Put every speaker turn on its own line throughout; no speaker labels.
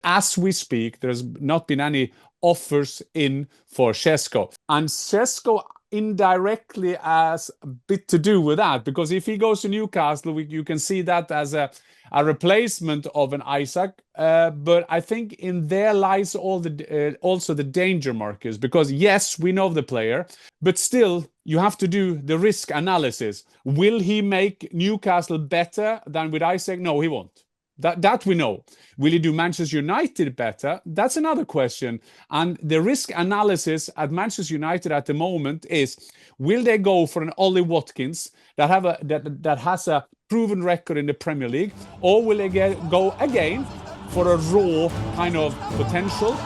as we speak, there's not been any offers in for Šeško. And Šeško indirectly has a bit to do with that, because if he goes to Newcastle, you can see that as a replacement of an Isaac. But I think in there lies also the danger, Marcus, because yes, we know the player, but still you have to do the risk analysis. Will he make Newcastle better than with Isaac? No, he won't. That we know. Will he do Manchester United better? That's another question. And the risk analysis at Manchester United at the moment is: will they go for an Ollie Watkins that has a proven record in the Premier League, or will they go again for a raw kind of potential?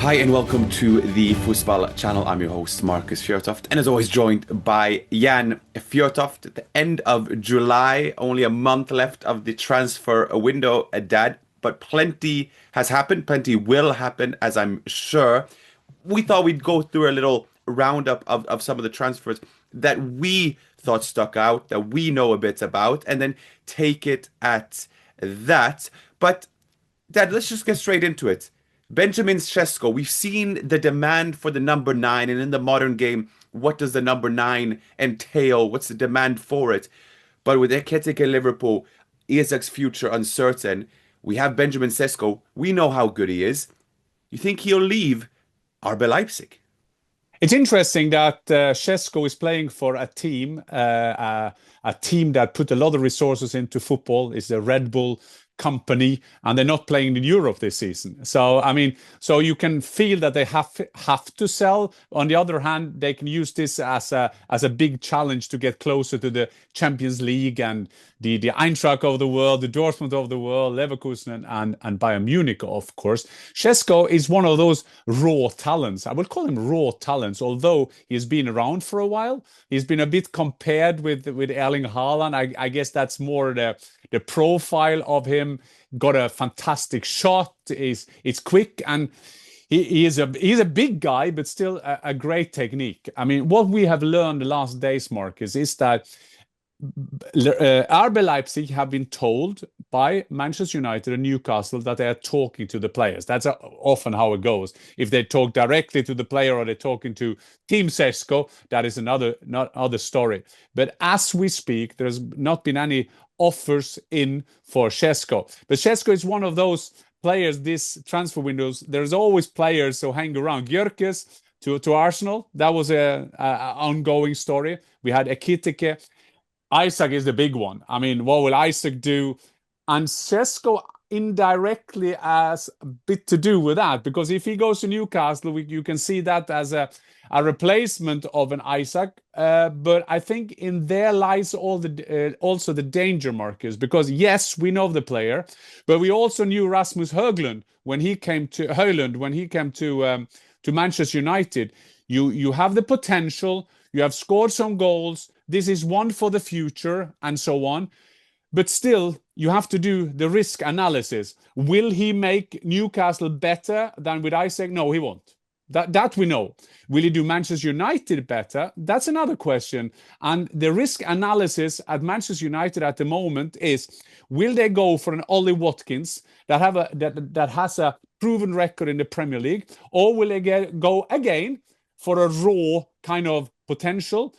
Hi and welcome to the Fussball channel. I'm your host Markus Fjørtoft, and as always joined by Jan Fjørtoft. At the end of July, only a month left of the transfer window, Dad, but plenty has happened, plenty will happen, as I'm sure. We thought we'd go through a little roundup of some of the transfers that we thought stuck out, that we know a bit about, and then take it at that. But Dad, let's just get straight into it. Benjamin Šeško, we've seen the demand for the number 9, and in the modern game, what does the number 9 entail? What's the demand for it? But with Ekitike Liverpool, Isaac's future uncertain, we have Benjamin Šeško. We know how good he is. You think he'll leave RB Leipzig?
It's interesting that Šeško is playing for a team that put a lot of resources into football. It's the Red Bull company, and they're not playing in Europe this season. So I mean, so you can feel that they have to sell. On the other hand, they can use this as a big challenge to get closer to the Champions League and the Eintracht of the world, the Dortmund of the world, Leverkusen and Bayern Munich, of course. Šeško is one of those raw talents. I would call him raw talents, although he's been around for a while. He's been a bit compared with Erling Haaland. I guess that's more the profile of him. Got a fantastic shot. It's quick, and he's a big guy, but still a great technique. I mean, what we have learned the last days, Marcus, is that RB Leipzig have been told by Manchester United and Newcastle that they are talking to the players. That's often how it goes. If they talk directly to the player or they're talking to Team Šeško, that is another story. But as we speak, there's not been any offers in for Šeško. But Šeško is one of those players, this transfer windows, there's always players who hang around. Gyökeres to Arsenal, that was a ongoing story. We had Ekitike. Isaac is the big one. I mean, what will Isaac do? And Šeško indirectly has a bit to do with that, because if he goes to Newcastle, you can see that as a replacement of an Isaac. But I think in there lies also the danger, Marcus, because yes, we know the player, but we also knew Rasmus Højlund when he came to Manchester United. You have the potential. You have scored some goals. This is one for the future, and so on. But still, you have to do the risk analysis. Will he make Newcastle better than with Isaac? No, he won't. That we know. Will he do Manchester United better? That's another question. And the risk analysis at Manchester United at the moment is: will they go for an Ollie Watkins that has a proven record in the Premier League, or will they go again for a raw kind of potential?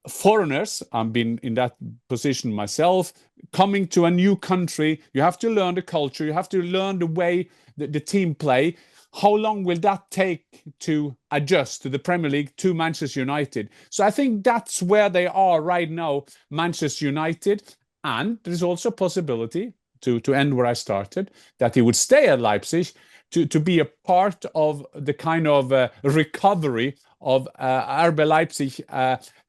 Foreigners, I've been in that position myself, coming to a new country, you have to learn the culture, you have to learn the way the team play. How long will that take to adjust to the Premier League, to Manchester United? So I think that's where they are right now, Manchester United. And there's also a possibility, to end where I started, that he would stay at Leipzig to be a part of the kind of recovery of RB Leipzig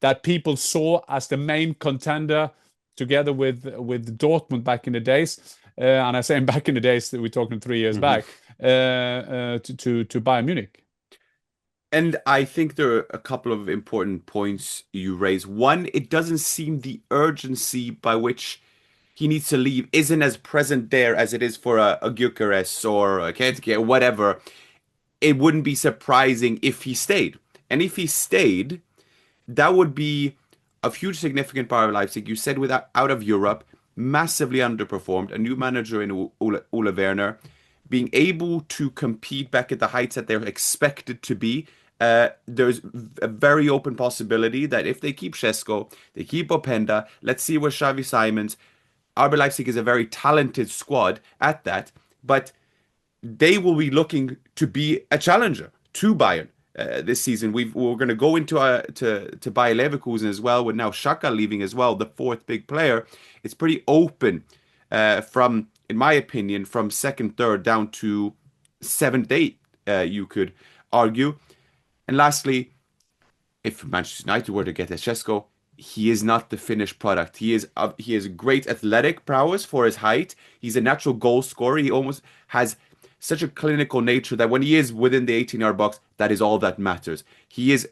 that people saw as the main contender together with Dortmund back in the days. And I say back in the days, we're talking 3 years back, to Bayern Munich.
And I think there are a couple of important points you raise. One, it doesn't seem the urgency by which he needs to leave isn't as present there as it is for a Gyökeres or a Ekitike or whatever. it wouldn't be surprising if he stayed. And if he stayed, that would be a huge significant part of Leipzig. You said without out of Europe, massively underperformed, a new manager in Ole Werner, being able to compete back at the heights that they're expected to be. There's a very open possibility that if they keep Šeško, they keep Openda, let's see where Xavi Simons. RB Leipzig is a very talented squad at that, but they will be looking to be a challenger to Bayern this season. We're going to go into to Bayer Leverkusen as well, with now Xhaka leaving as well, the fourth big player. It's pretty open from, in my opinion, from second, third down to seventh, eighth, you could argue. And lastly, if Manchester United were to get a Šeško, he is not the finished product. He has great athletic prowess for his height. He's a natural goal scorer. He almost has such a clinical nature that when he is within the 18-yard box, that is all that matters. He is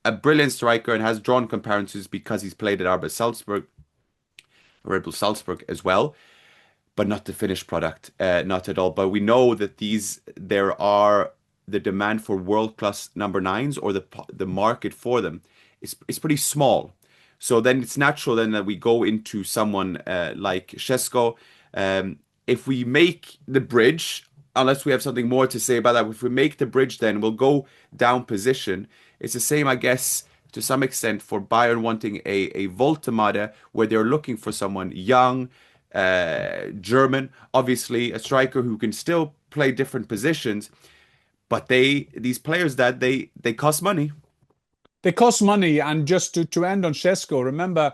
a brilliant striker and has drawn comparisons because he's played at RB Salzburg, Red Bull Salzburg as well, but not the finished product, not at all. But we know that there are the demand for world-class number nines, or the market for them is pretty small. So then it's natural then that we go into someone like Šeško. If we make the bridge, unless we have something more to say about that, if we make the bridge, then we'll go down position. It's the same, I guess, to some extent for Bayern wanting a Woltemade, where they're looking for someone young, German, obviously a striker who can still play different positions. But these players that they cost money.
They cost money. And just to end on Šeško, remember,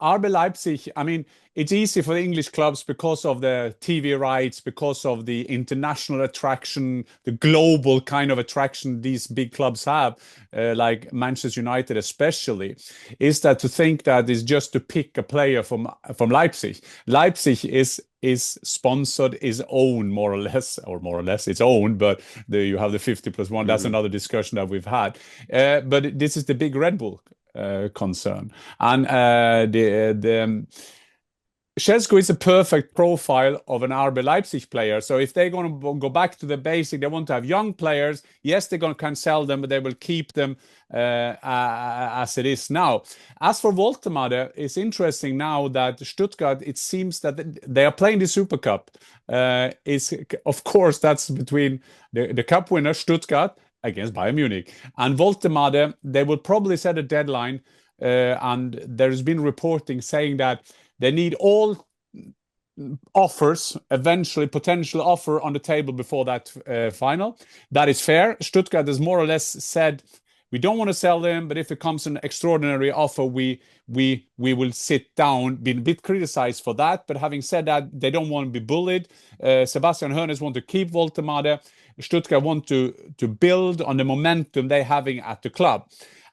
RB Leipzig, I mean, it's easy for the English clubs because of the TV rights, because of the international attraction, the global kind of attraction these big clubs have, like Manchester United especially, is that to think that is just to pick a player from Leipzig. Leipzig is sponsored, is owned more or less it's owned, but you have the 50+1. That's another discussion that we've had. But this is the big Red Bull concern. And the Šeško is a perfect profile of an RB Leipzig player. So if they're going to go back to the basic, they want to have young players. Yes, they're going to can sell them, but they will keep them as it is now. As for Woltemade, it's interesting now that Stuttgart, it seems that they are playing the Supercup. Of course, that's between the cup winner, Stuttgart, against Bayern Munich. And Woltemade, they will probably set a deadline. And there's been reporting saying that they need all offers, eventually potential offer on the table before that final. That is fair. Stuttgart has more or less said, we don't want to sell them, but if it comes an extraordinary offer, we will sit down. Been a bit criticized for that, but having said that, they don't want to be bullied. Sebastian Hoeneß want to keep Woltemade. Stuttgart want to build on the momentum they're having at the club.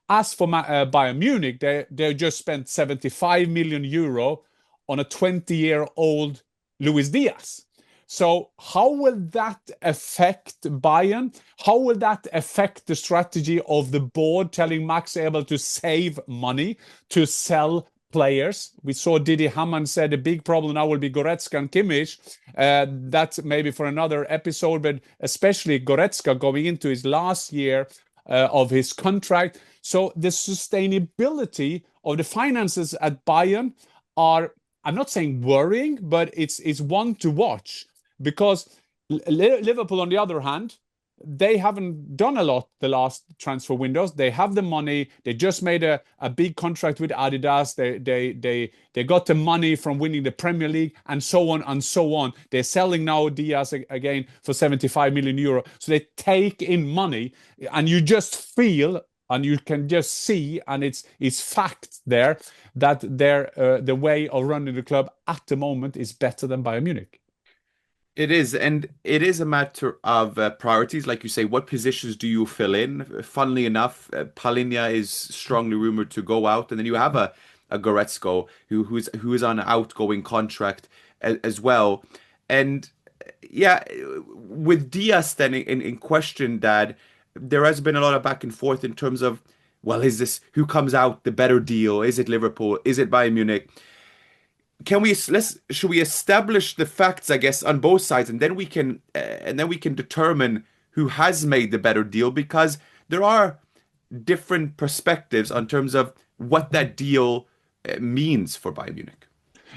As for Bayern Munich, they just spent 75 million euro on a 20-year-old Luis Díaz. So how will that affect Bayern? How will that affect the strategy of the board telling Max Eberl to save money, to sell players? We saw Didi Hamann said the big problem now will be Goretzka and Kimmich. That's maybe for another episode, but especially Goretzka going into his last year of his contract. So the sustainability of the finances at Bayern are, I'm not saying worrying, but it's one to watch, because Liverpool, on the other hand, they haven't done a lot the last transfer windows. They have the money. They just made a big contract with Adidas. They got the money from winning the Premier League, and so on and so on. They're selling now Diaz again for 75 million euro. So they take in money, and you just feel, and you can just see, and it's fact there, that the way of running the club at the moment is better than Bayern Munich.
It is, and it is a matter of priorities. Like you say, what positions do you fill in? Funnily enough, Palhinha is strongly rumored to go out, and then you have a Goretzka who is on an outgoing contract as well. And yeah, with Diaz then in question, Dad, there has been a lot of back and forth in terms of, well, is this who comes out the better deal? Is it Liverpool? Is it Bayern Munich? Should we establish the facts, I guess, on both sides, and then we can determine who has made the better deal, because there are different perspectives on terms of what that deal means for Bayern Munich.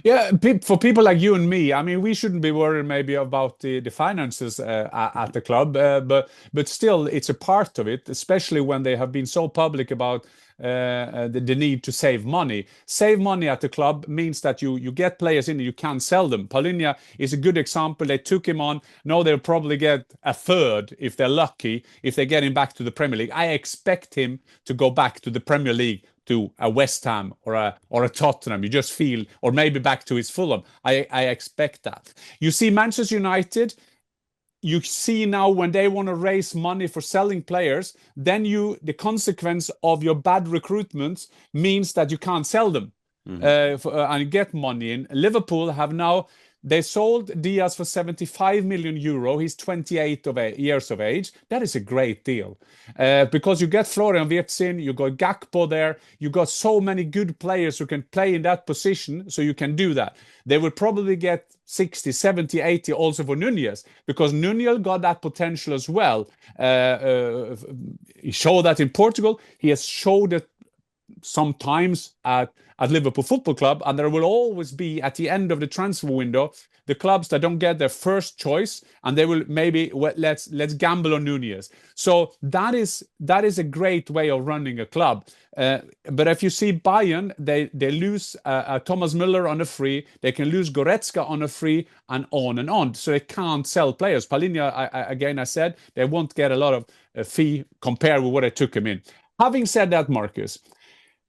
Yeah, for people like you and me, I mean, we shouldn't be worried maybe about the finances at the club, but still, it's a part of it, especially when they have been so public about the need to save money. Save money at the club means that you get players in and you can't sell them. Paulinho is a good example. They took him on. Now they'll probably get a third if they're lucky, if they get him back to the Premier League. I expect him to go back to the Premier League, to a West Ham or a Tottenham. You just feel, or maybe back to his Fulham. I expect that. You see Manchester United, you see now when they want to raise money for selling players, then the consequence of your bad recruitment means that you can't sell them and get money in. Liverpool have now, they sold Diaz for 75 million euro. He's 28 years of age. That is a great deal because you get Florian Wirtz in, you got Gakpo there, you got so many good players who can play in that position, so you can do that. They will probably get 60, 70, 80 also for Nunez, because Nunez got that potential as well. He showed that in Portugal. He has showed it sometimes at Liverpool Football Club, and there will always be at the end of the transfer window the clubs that don't get their first choice, and they will maybe let's gamble on Nunez. So that is a great way of running a club. But if you see Bayern, they lose Thomas Müller on a free, they can lose Goretzka on a free, and on. So they can't sell players. Paulinho, I said they won't get a lot of fee compared with what I took him in. Having said that, Marcus,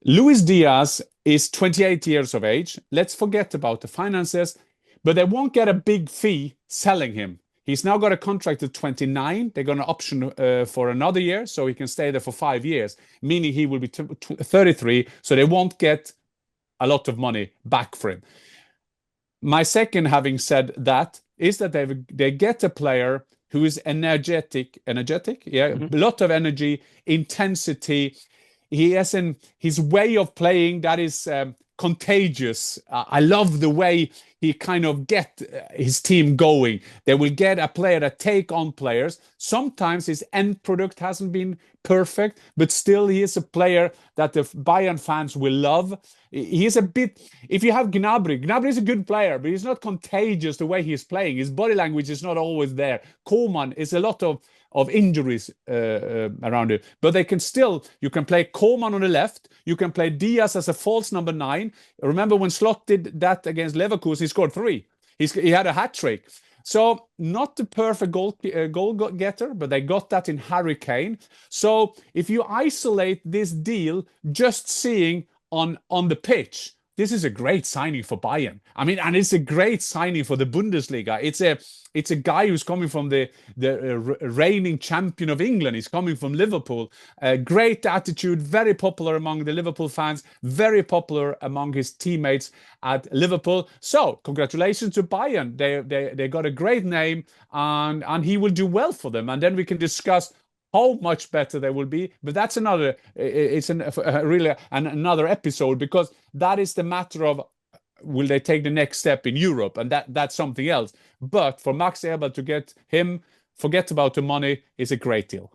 Luis Díaz is 28 years of age. Let's forget about the finances, but they won't get a big fee selling him. He's now got a contract at 29. They're going to option for another year, so he can stay there for 5 years, meaning he will be 33, so they won't get a lot of money back for him. My second, having said that, is that they get a player who is energetic, a lot of energy, intensity. He has his way of playing that is contagious. I love the way he kind of get his team going. They will get a player that take on players. Sometimes his end product hasn't been perfect, but still he is a player that the Bayern fans will love. He is a bit, if you have Gnabry is a good player, but he's not contagious the way he's playing. His body language is not always there. Coman is a lot of injuries around it, but you can play Coman on the left, you can play Diaz as a false number 9. Remember when Slot did that against Leverkusen, he scored 3. He had a hat-trick. So not the perfect goal getter, but they got that in Harry Kane. So if you isolate this deal, just seeing on the pitch, this is a great signing for Bayern. I mean, and it's a great signing for the Bundesliga. It's a guy who's coming from the reigning champion of England. He's coming from Liverpool. Great attitude, very popular among the Liverpool fans, very popular among his teammates at Liverpool. So congratulations to Bayern. They got a great name, and he will do well for them. And then we can discuss how much better they will be, but that's another episode, because that is the matter of will they take the next step in Europe, and that's something else. But for Max Eberl to get him, forget about the money, is a great deal.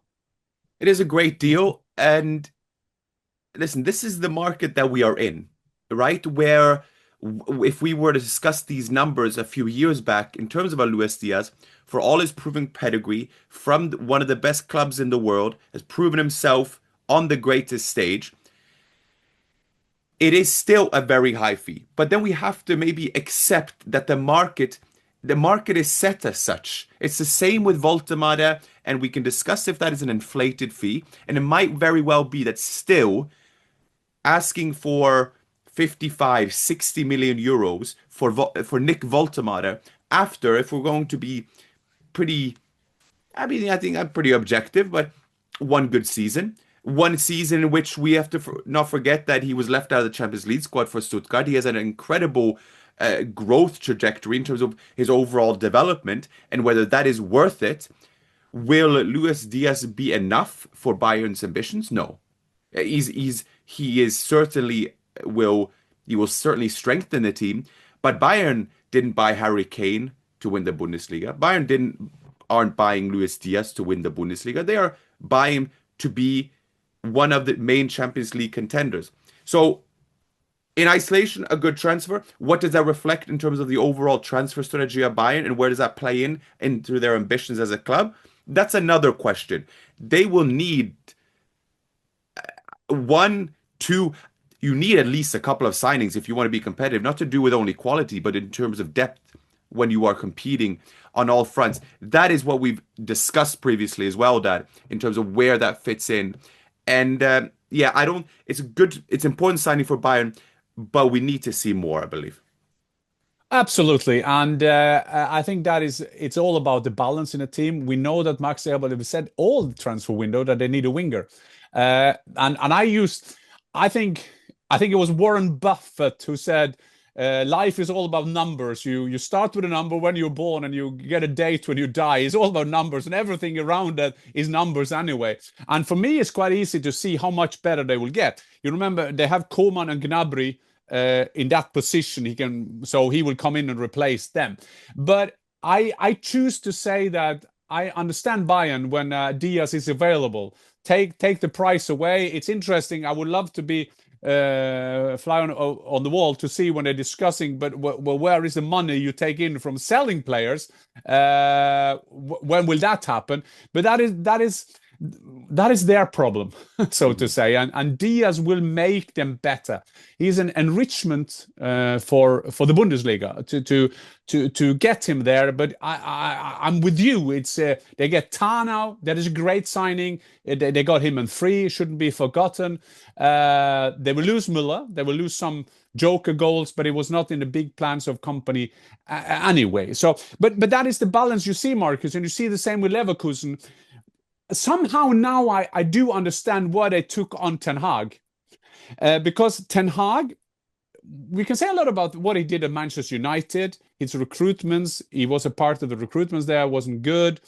It is a great deal, and listen, this is the market that we are in, right? Where if we were to discuss these numbers a few years back in terms of Luis Díaz, for all his proven pedigree from one of the best clubs in the world, has proven himself on the greatest stage, it is still a very high fee. But then we have to maybe accept that the market is set as such. It's the same with Woltemade, and we can discuss if that is an inflated fee, and it might very well be that still asking for 55, 60 million euros for Nick Woltemade after, if we're going to be pretty, I think I'm pretty objective, but one good season. One season in which we have to not forget that he was left out of the Champions League squad for Stuttgart. He has an incredible growth trajectory in terms of his overall development, and whether that is worth it. Will Luis Díaz be enough for Bayern's ambitions? No. He will certainly strengthen the team, but Bayern didn't buy Harry Kane to win the Bundesliga. Bayern didn't aren't buying Luis Díaz to win the Bundesliga. They are buying to be one of the main Champions League contenders. So in isolation, a good transfer. What does that reflect in terms of the overall transfer strategy of Bayern, and where does that play into their ambitions as a club? That's another question. They will need you need at least a couple of signings if you want to be competitive, not to do with only quality, but in terms of depth when you are competing on all fronts. That is what we've discussed previously as well, Dad, in terms of where that fits in. And it's important signing for Bayern, but we need to see more, I believe.
Absolutely. And I think it's all about the balance in a team. We know that Max Eberl have said all the transfer window that they need a winger. I think it was Warren Buffett who said, life is all about numbers. You start with a number when you're born and you get a date when you die. It's all about numbers, and everything around that is numbers anyway. And for me, it's quite easy to see how much better they will get. You remember they have Coman and Gnabry in that position. He will come in and replace them. But I choose to say that I understand Bayern when Diaz is available. Take the price away. It's interesting. I would love to be fly on the wall to see when they're discussing, but where is the money you take in from selling players? When will that happen? But that is their problem, so to say, and Diaz will make them better. He's an enrichment for the Bundesliga to get him there. But I'm with you. It's they get Tar now. That is a great signing. They got him on free. Shouldn't be forgotten. They will lose Müller. They will lose some joker goals, but it was not in the big plans of company anyway. So, but that is the balance you see, Marcus, and you see the same with Leverkusen. Somehow now I do understand why they took on Ten Hag. Because Ten Hag, we can say a lot about what he did at Manchester United, his recruitments. He was a part of the recruitments there, wasn't good.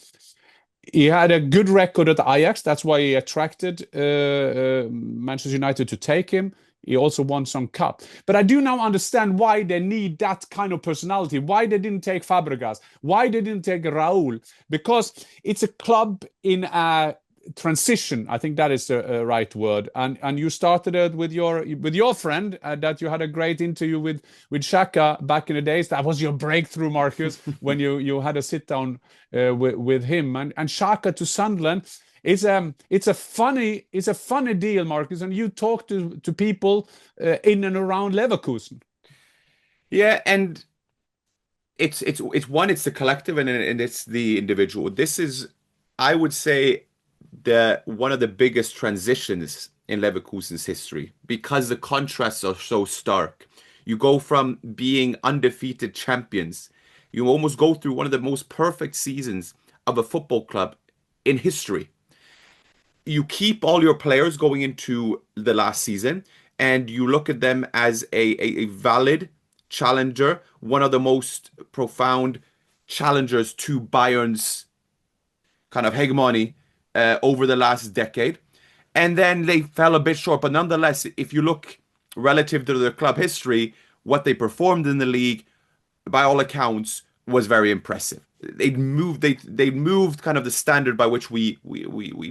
He had a good record at Ajax. That's why he attracted Manchester United to take him. He also won some cup. But I do now understand why they need that kind of personality, why they didn't take Fabregas, why they didn't take Raúl, because it's a club in a transition. I think that is the right word. And you started it with your friend that you had a great interview with Xhaka back in the days. That was your breakthrough, Marcus, when you had a sit down with him. And Xhaka to Sunderland. It's a funny deal, Marcus, and you talk to people in and around Leverkusen.
Yeah, and it's the collective and it's the individual. This is, I would say, one of the biggest transitions in Leverkusen's history, because the contrasts are so stark. You go from being undefeated champions, you almost go through one of the most perfect seasons of a football club in history. You keep all your players going into the last season, and you look at them as a valid challenger, one of the most profound challengers to Bayern's kind of hegemony over the last decade. And then they fell a bit short. But nonetheless, if you look relative to their club history, what they performed in the league, by all accounts, was very impressive. They moved kind of the standard by which we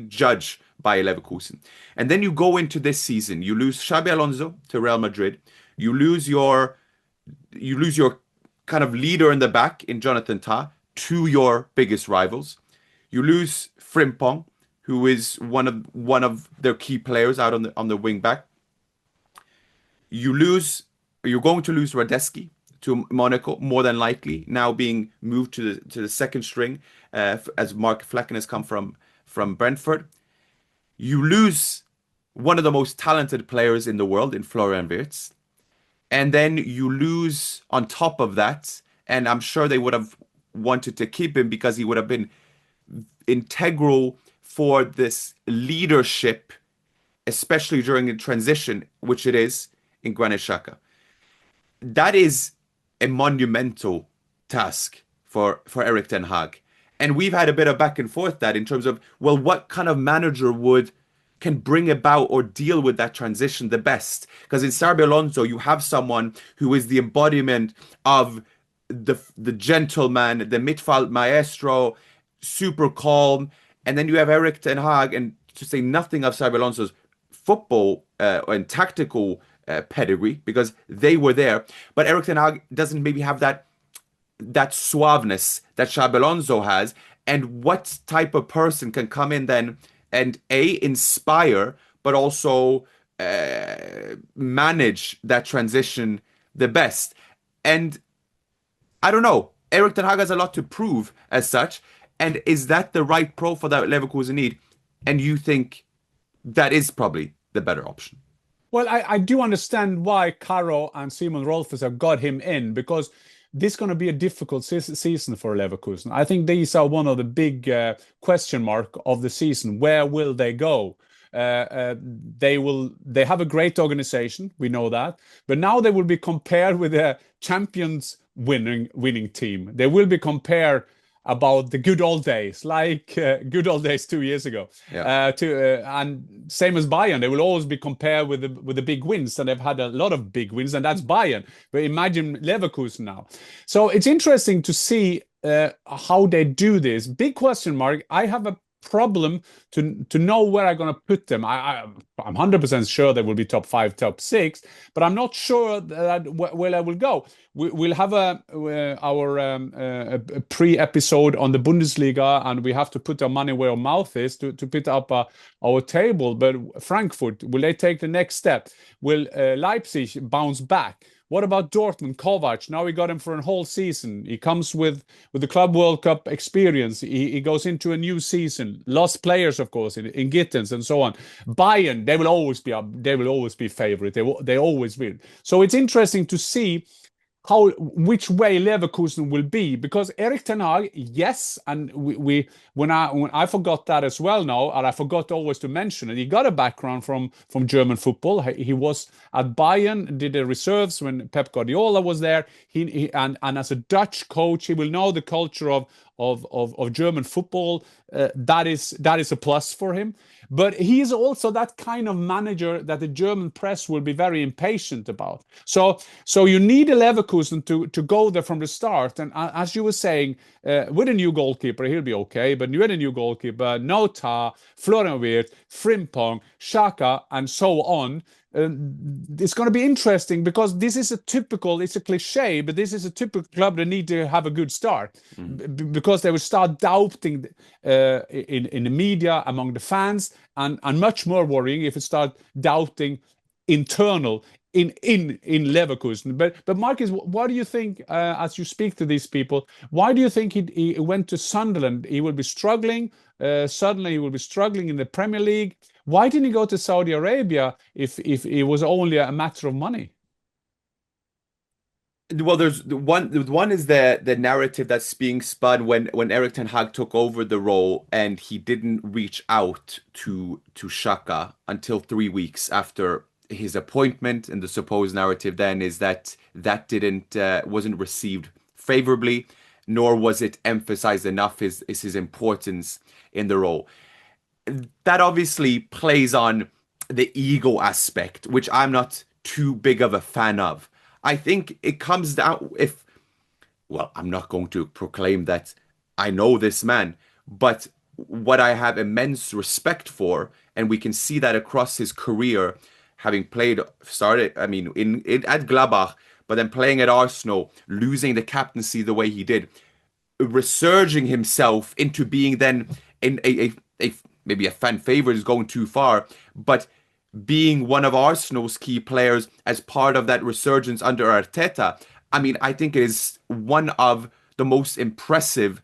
judge Bayer Leverkusen. And then you go into this season, you lose Xabi Alonso to Real Madrid, you lose your kind of leader in the back in Jonathan Tah to your biggest rivals. You lose Frimpong, who is one of their key players out on the wing back. You're going to lose Radetzky to Monaco, more than likely, now being moved to the second string as Mark Flecken has come from Brentford. You lose one of the most talented players in the world in Florian Wirtz. And then you lose on top of that, and I'm sure they would have wanted to keep him because he would have been integral for this leadership, especially during the transition, which it is in Granit Xhaka. That is a monumental task for Erik Ten Hag. And we've had a bit of back and forth that in terms of, well, what kind of manager can bring about or deal with that transition the best? Because in Xabi Alonso, you have someone who is the embodiment of the gentleman, the Midfield maestro, super calm. And then you have Erik Ten Hag, and to say nothing of Xabi Alonso's football and tactical pedigree, because they were there. But Erik Ten Hag doesn't maybe have that suaveness that Xabi Alonso has. And what type of person can come in then and inspire, but also manage that transition the best? And I don't know. Erik Ten Hag has a lot to prove as such. And is that the right profile that Leverkusen need? And you think that is probably the better option?
Well, I do understand why Caro and Simon Rolfes have got him in, because this is going to be a difficult season for Leverkusen. I think these are one of the big question mark of the season. Where will they go? They have a great organization, we know that, but now they will be compared with a champions winning team. They will be compared about the good old days, like good old days 2 years ago.
Yeah.
And same as Bayern, they will always be compared with the big wins, and they've had a lot of big wins, and that's Bayern. But imagine Leverkusen now. So it's interesting to see how they do this. Big question mark. I have a problem to know where I'm going to put them. I'm 100% sure they will be top 5, top 6, but I'm not sure that where I will go. We'll have our pre-episode on the Bundesliga, and we have to put our money where our mouth is to put up our table. But Frankfurt, will they take the next step? Will Leipzig bounce back? What about Dortmund, Kovac? Now we got him for a whole season. He comes with the Club World Cup experience. He goes into a new season. Lost players, of course, in Gittens and so on. Bayern, they will always be favorite. They always will. So it's interesting to see which way Leverkusen will be, because Erik Ten Hag, yes, and when I forgot that as well now, and I forgot always to mention it. He got a background from German football. He was at Bayern, did the reserves when Pep Guardiola was there. And as a Dutch coach, he will know the culture of German football. That is a plus for him. But he is also that kind of manager that the German press will be very impatient about. So you need a Leverkusen to go there from the start. And as you were saying, with a new goalkeeper, he'll be okay. But you had a new goalkeeper, Nota, Florian Wirtz, Frimpong, Xhaka, and so on. It's going to be interesting, because this is it's a cliche, but this is a typical club that need to have a good start, because they will start doubting in the media, among the fans, and much more worrying if it start doubting internal in Leverkusen. But Marcus, what do you think as you speak to these people? Why do you think he went to Sunderland? He will be struggling. Suddenly he will be struggling in the Premier League. Why didn't he go to Saudi Arabia if it was only a matter of money?
Well, there's one is the narrative that's being spun when Erik Ten Hag took over the role, and he didn't reach out to Xhaka until 3 weeks after his appointment. And the supposed narrative then is that wasn't received favorably, nor was it emphasized enough is his importance in the role. That obviously plays on the ego aspect, which I'm not too big of a fan of. I think it comes down I'm not going to proclaim that I know this man, but what I have immense respect for, and we can see that across his career, having at Gladbach, but then playing at Arsenal, losing the captaincy the way he did, resurging himself into being then in maybe a fan favorite is going too far, but being one of Arsenal's key players as part of that resurgence under Arteta. I think it is one of the most impressive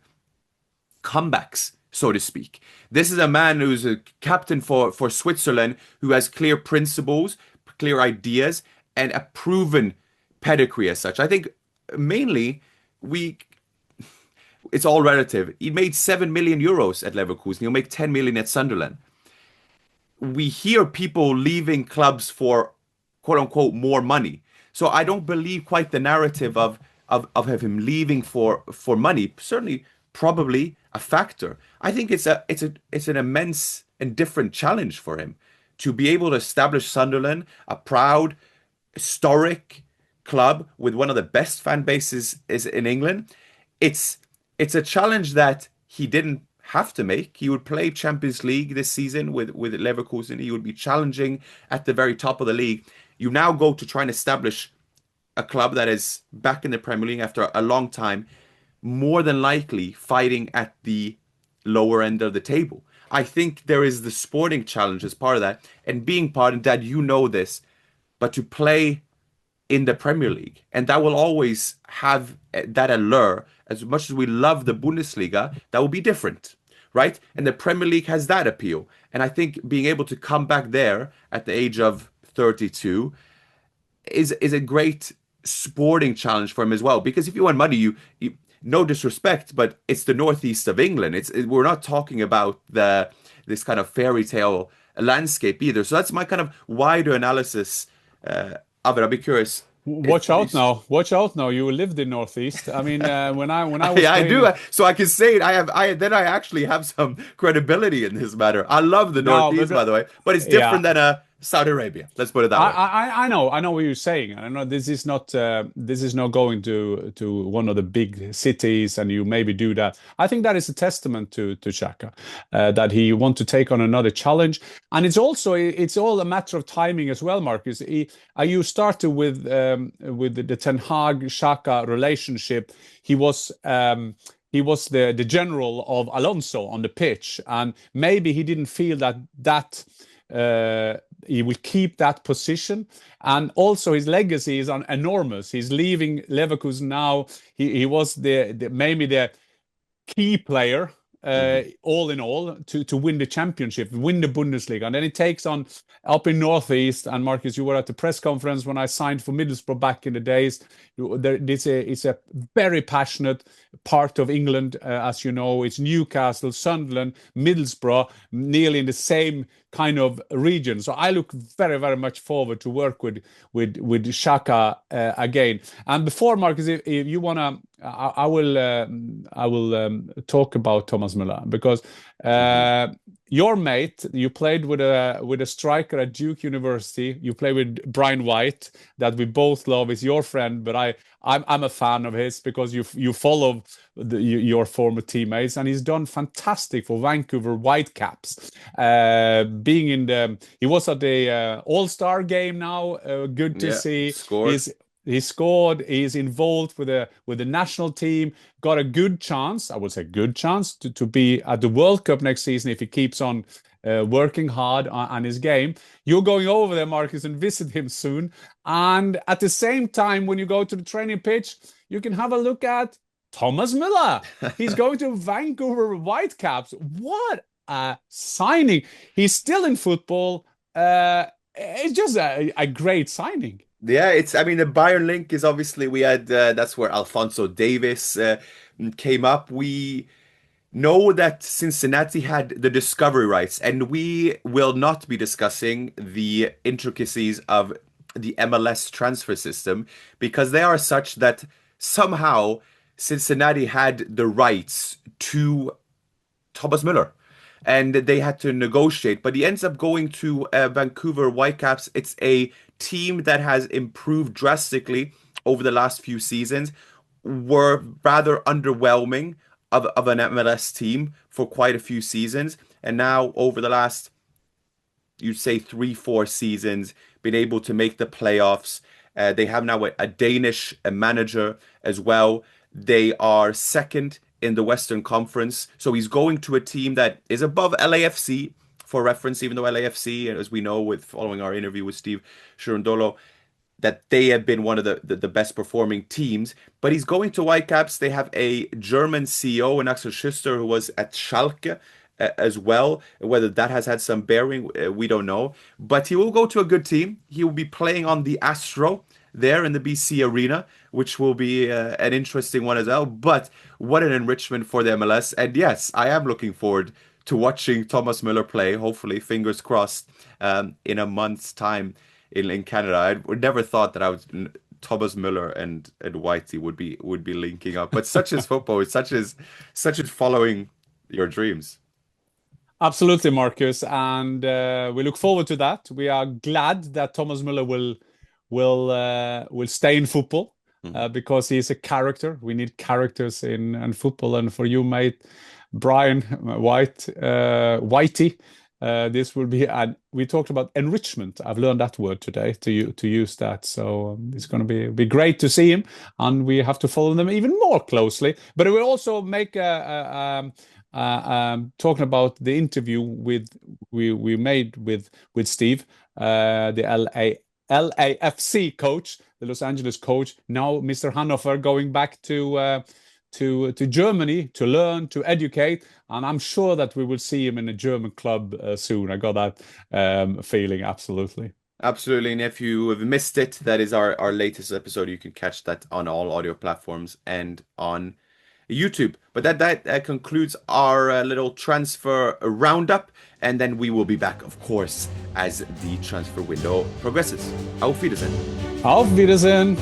comebacks, so to speak. This is a man who's a captain for Switzerland, who has clear principles, clear ideas, and a proven pedigree as such. I think mainly it's all relative. He made 7 million euros at Leverkusen. He'll make 10 million at Sunderland. We hear people leaving clubs for quote unquote more money. So I don't believe quite the narrative of him leaving for money. Certainly, probably a factor. I think it's an immense and different challenge for him to be able to establish Sunderland, a proud, historic club with one of the best fan bases in England. It's a challenge that he didn't have to make. He would play Champions League this season with Leverkusen. He would be challenging at the very top of the league. You now go to try and establish a club that is back in the Premier League after a long time, more than likely fighting at the lower end of the table. I think there is the sporting challenge as part of that, and being part of that, you know this, but to play in the Premier League, and that will always have that allure. As much as we love the Bundesliga, that will be different, right? And the Premier League has that appeal, and I think being able to come back there at the age of 32 is a great sporting challenge for him as well. Because if you want money, you no disrespect, but it's the northeast of England. We're not talking about this kind of fairy tale landscape either. So that's my kind of wider analysis of it. I'll be curious.
Watch out now! You lived in Northeast. I mean, when I was
yeah, I do. So I can say it. I actually have some credibility in this matter. I love the Northeast, by the way, but it's different than Saudi Arabia. Let's put it that way.
I know what you're saying. I know this is not going to one of the big cities, and you maybe do that. I think that is a testament to Xhaka, that he want to take on another challenge, and it's all a matter of timing as well, Marcus. You started with the Ten Hag Xhaka relationship. He was the general of Alonso on the pitch, and maybe he didn't feel that he will keep that position, and also his legacy is enormous. He's leaving Leverkusen now. He was maybe the key player, all in all, to win the championship, win the Bundesliga, and then he takes on up in Northeast. And Marcus, you were at the press conference when I signed for Middlesbrough back in the days. It's a very passionate part of England, as you know. It's Newcastle, Sunderland, Middlesbrough, nearly in the same kind of region. So I look very, very much forward to work with Xhaka again. And before, Marcus, if you wanna, I will talk about Thomas Müller, because your mate, you played with a striker at Duke University. You play with Brian White, that we both love. Is your friend, but I'm a fan of his because you follow your former teammates, and he's done fantastic for Vancouver Whitecaps. He was at the All-Star game now. Good to see. He scored. He's involved with the national team. Got a good chance. I would say good chance to be at the World Cup next season if he keeps on working hard on his game. You're going over there, Marcus, and visit him soon. And at the same time, when you go to the training pitch, you can have a look at Thomas Müller. He's going to Vancouver Whitecaps. What a signing! He's still in football. It's just a great signing.
Yeah, the Bayern link is obviously, we had, that's where Alphonso Davies came up. We know that Cincinnati had the discovery rights, and we will not be discussing the intricacies of the MLS transfer system, because they are such that somehow Cincinnati had the rights to Thomas Müller, and they had to negotiate. But he ends up going to Vancouver Whitecaps. It's a team that has improved drastically over the last few seasons. Were rather underwhelming of an MLS team for quite a few seasons, and now over the last, you'd say 3-4 seasons, been able to make the playoffs. They have now a Danish manager as well. They are second in the Western Conference, so he's going to a team that is above LAFC, for reference, even though LAFC, as we know with following our interview with Steve Shirondolo, that they have been one of the best performing teams. But he's going to Whitecaps. They have a German CEO, and Axel Schuster, who was at Schalke as well. Whether that has had some bearing, we don't know. But he will go to a good team. He will be playing on the Astro there in the BC Arena, which will be an interesting one as well. But what an enrichment for the MLS. And yes, I am looking forward to watching Thomas Müller play, hopefully, fingers crossed, in a month's time in Canada. I would never thought that Thomas Müller and Whitey would be linking up. But such is football. It's such is following your dreams.
Absolutely, Marcus, and we look forward to that. We are glad that Thomas Müller will stay in football, because he is a character. We need characters in football, and for you, mate, Brian Whitey. This will be, and we talked about enrichment. I've learned that word today to use that. So it's going to be great to see him, and we have to follow them even more closely. But it will also make talking about the interview we made with Steve, the LAFC coach, the Los Angeles coach. Now Mr. Hannover going back to Germany to learn, to educate, and I'm sure that we will see him in a German club soon. I got that feeling, absolutely.
Absolutely, and if you have missed it, that is our latest episode. You can catch that on all audio platforms and on YouTube. But that concludes our little transfer roundup, and then we will be back, of course, as the transfer window progresses. Auf Wiedersehen.
Auf Wiedersehen.